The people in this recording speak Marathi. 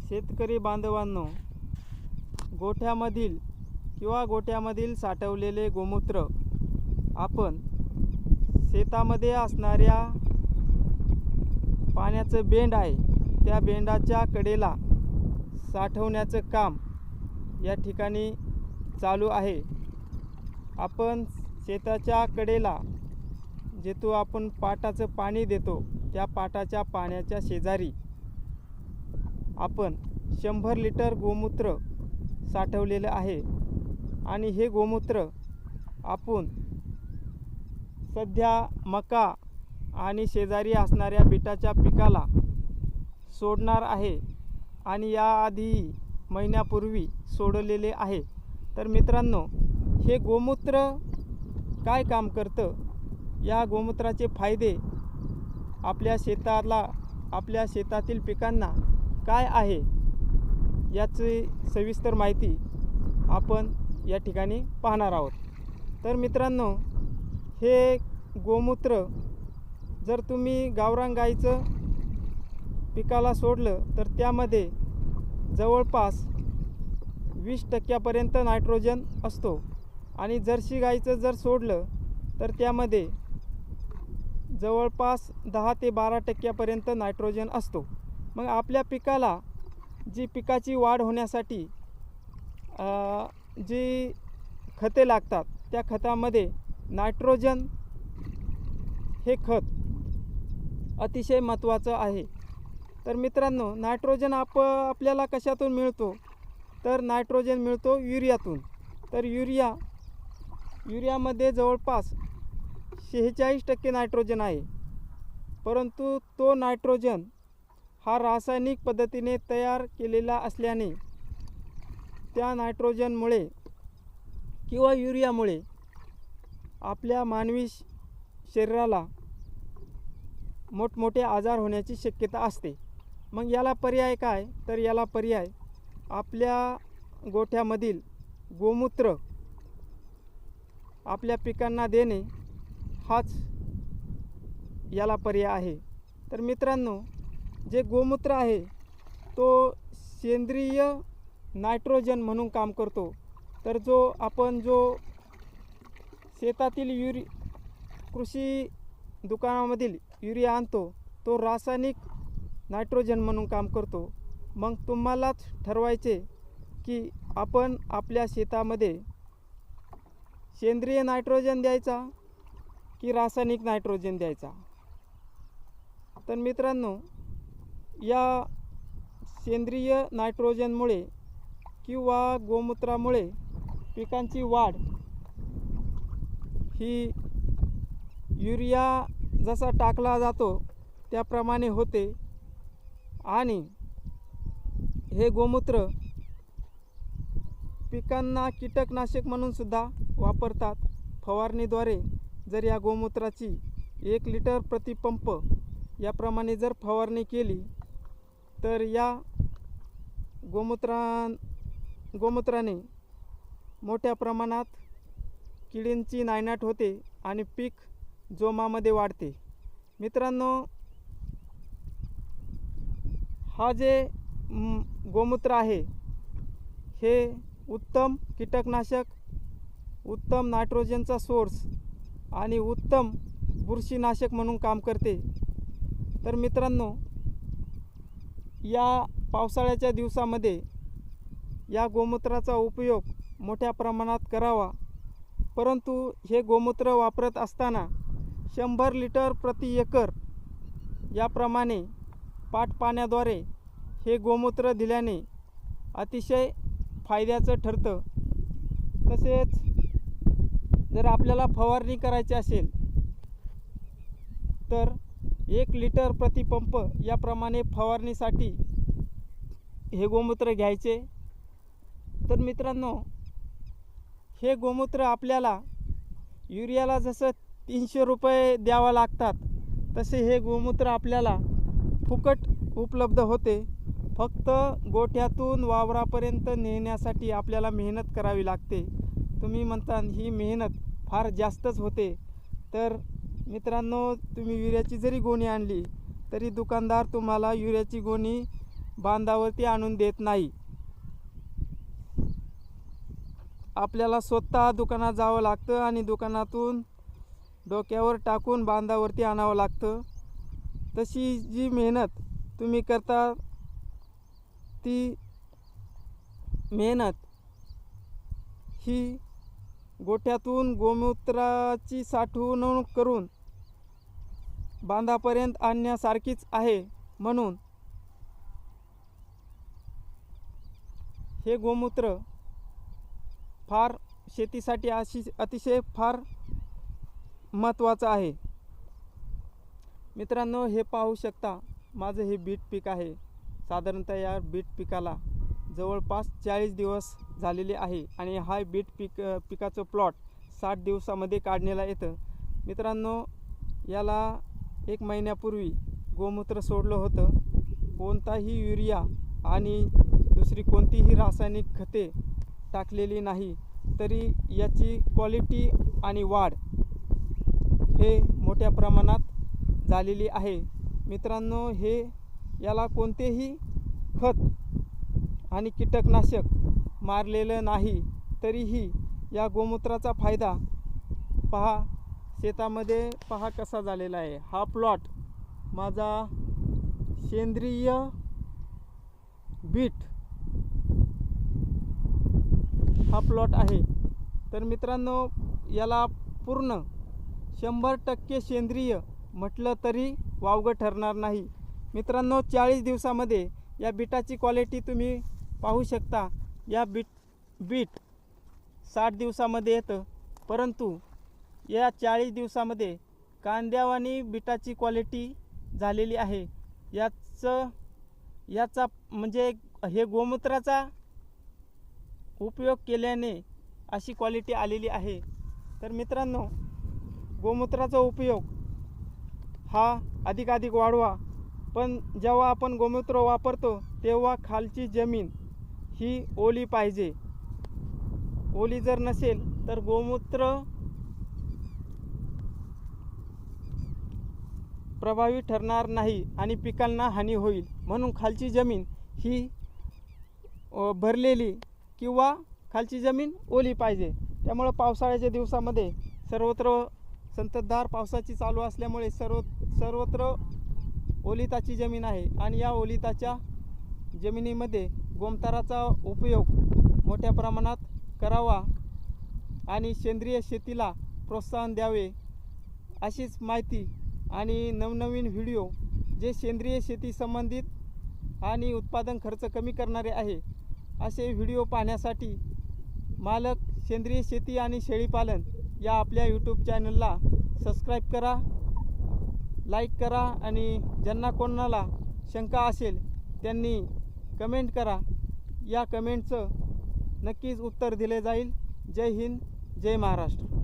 शेतकरी बांधवांनो, गोठ्यामधील साठवलेले गोमूत्र आपण शेतामध्ये असणाऱ्या पाण्याचं बेंड आहे त्या बेंडाच्या कडेला साठवण्याचं काम या ठिकाणी चालू आहे। आपण शेताच्या कडेला जेथून आपण पाटाचं पाणी देतो त्या पाटाच्या पाण्याच्या शेजारी आपण 100 लिटर गोमूत्र साठवलेलं आहे आणि हे गोमूत्र आपण सध्या मका आणि शेजारी असणाऱ्या बीटाच्या पिकाला सोडणार आहे आणि याआधी महिन्यापूर्वी सोडलेले आहे। तर मित्रांनो, हे गोमूत्र काय काम करतं, या गोमूत्राचे फायदे आपल्या शेतातील पिकांना काय आहे याची सविस्तर माहिती आपण या ठिकाणी पाहणार आहोत। तर मित्रांनो, हे गोमूत्र जर तुम्ही गावरान गाईचं पिकाला सोडलं तर त्यामध्ये जवळपास 20% नायट्रोजन असतो आणि जर्सी गाईचं जर सोडलं तर त्यामध्ये जवळपास 10 ते 12% नायट्रोजन असतो। मग आपल्या पिकाला पिकाची वाढ होण्यासाठी जी खते लागतात त्या खतामध्ये नायट्रोजन हे खत अतिशय महत्त्वाचं आहे। तर मित्रांनो, नायट्रोजन आपल्याला कशातून मिळतो, तर नायट्रोजन मिळतो युरियातून। तर युरियामध्ये जवळपास 46% नायट्रोजन आहे, परंतु तो नायट्रोजन हा रासायनिक पद्धतीने तयार केलेला असल्याने त्या नायट्रोजनमुळे किंवा युरियामुळे आपल्या मानवी शरीराला मोठमोठे आजार होण्याची शक्यता असते। मग याला पर्याय काय, तर याला पर्याय आपल्या गोठ्यामधील गोमूत्र आपल्या पिकांना देणे हाच याला पर्याय आहे। तर मित्रांनो, जे गोमूत्र आहे तो सेंद्रिय नायट्रोजन म्हणून काम करतो। तर आपण शेतातील कृषी दुकानामधील युरिया आणतो तो रासायनिक नायट्रोजन म्हणून काम करतो। मग तुम्हालाच ठरवायचे की आपण आपल्या शेतामध्ये सेंद्रिय नायट्रोजन द्यायचा की रासायनिक नायट्रोजन द्यायचा। तर मित्रांनो, या सेंद्रिय नायट्रोजनमुळे किंवा गोमूत्रामुळे पिकांची वाढ ही युरिया जसा टाकला जातो त्याप्रमाणे होते आणि हे गोमूत्र पिकांना कीटकनाशक म्हणून सुद्धा वापरतात। फवारणीद्वारे जर या गोमूत्राची 1 लिटर प्रति पंप याप्रमाणे जर फवारणी केली तर या गोमूत्राने मोठ्या प्रमाणात किडींची नायनाट होते आणि पीक जोमामध्ये वाढते। मित्रांनो, हा जे गोमूत्र आहे हे उत्तम कीटकनाशक, उत्तम नायट्रोजनचा सोर्स आणि उत्तम बुरशीनाशक म्हणून काम करते। तर मित्रांनो, या पावसाळ्याच्या दिवसामध्ये या गोमूत्राचा उपयोग मोठ्या प्रमाणात करावा, परंतु हे गोमूत्र वापरत असताना 100 लिटर प्रति एकर याप्रमाणे पाण्याद्वारे हे गोमूत्र दिल्याने अतिशय फायद्याचं ठरतं। तसेच जर आपल्याला फवारणी करायची असेल तर 1 लिटर प्रति पंप याप्रमाणे फवारणीसाठी हे गोमूत्र घ्यायचे। तर मित्रांनो, हे गोमूत्र आपल्याला युरियाला जसं 300 रुपये द्यावा लागतात तसे हे गोमूत्र आपल्याला फुकट उपलब्ध होते। फक्त गोठ्यातून वावरापर्यंत नेण्यासाठी आपल्याला मेहनत करावी लागते। तुम्ही म्हणता ही मेहनत फार जास्तच होते, तर मित्रांनो, तुम्ही युरियाची जरी गोणी आणली तरी दुकानदार तुम्हाला युरियाची गोणी बांधावरती आणून देत नाही. आपल्याला स्वतः दुकानात जावं लागतं आणि दुकानातून डोक्यावर टाकून बांधावरती आणावं लागतं. तशी जी मेहनत तुम्ही करता ती मेहनत ही गोठ्यातून गोमूत्राची साठवणूक करून बांधापर्यंत आणण्यासारखीच आहे. म्हणून हे गोमूत्र फार शेतीसाठी अतिशय फार महत्त्वाचं आहे. मित्रांनो, हे पाहू शकता माझं हे बीट पीक आहे. साधारणतः या बीट पिकाला जवळपास 40 दिवस झालेले आहे आणि हा बीट पिकाचं प्लॉट 60 दिवसामध्ये काढण्याला येतं. मित्रांनो, याला 1 महिन्यापूर्वी गोमूत्र सोडलं होतं. कोणताही युरिया आणि दुसरी कोणतीही रासायनिक खते टाकलेली नाही, तरी याची क्वालिटी आणि वाढ हे मोठ्या प्रमाणात झालेली आहे. मित्रांनो, याला कोणतेही खत आणि कीटकनाशक मारलेलं नाही, तरीही या गोमूत्राचा फायदा पहा. शेतामध्ये पहा कसा झालेला आहे. हा प्लॉट माझा सेंद्रिय बीट हा प्लॉट आहे. तर मित्रांनो, याला पूर्ण 100% सेंद्रिय म्हटलं तरी वावगं ठरणार नाही. मित्रांनो, 40 दिवसामध्ये या बीटाची क्वालिटी तुम्ही पाहू शकता. या बीट 60 दिवसामध्ये येतं, परंतु या 40 दिवसामध्ये कांद्यावानी बीटाची क्वालिटी झालेली आहे. याचा म्हणजे हे गोमूत्राचा उपयोग केल्याने अशी क्वालिटी आलेली आहे. तर मित्रांनो, गोमूत्राचा उपयोग हा अधिकाधिक वाढवा. पण जेव्हा आपण गोमूत्र वापरतो तेव्हा खालची जमीन ही ओली पाहिजे. ओली जर नसेल तर गोमूत्र प्रभावी ठरणार नाही आणि पिकांना हानी होईल. म्हणून खालची जमीन ही भरलेली किंवा खालची जमीन ओली पाहिजे. त्यामुळे पावसाळ्याच्या दिवसामध्ये सर्वत्र संततधार पावसाची चालू असल्यामुळे सर्वत्र ओलिताची जमीन आहे आणि या ओलिताच्या जमिनीमध्ये गोमूत्राचा उपयोग मोठ्या प्रमाणात करावा आणि सेंद्रिय शेतीला प्रोत्साहन द्यावे. अशीच माहिती आणि नवनवीन व्हिडिओ जे सेंद्रिय शेती संबंधित आणि उत्पादन खर्च कमी करणारे आहे असे व्हिडिओ पाहण्यासाठी मालक सेंद्रिय शेती आणि शेळीपालन या आपल्या यूट्यूब चॅनलला सबस्क्राईब करा, लाईक करा आणि ज्यांना कोणाला शंका असेल त्यांनी कमेंट करा. या कमेंटचं नक्कीच उत्तर दिले जाईल. जय हिंद, जय महाराष्ट्र.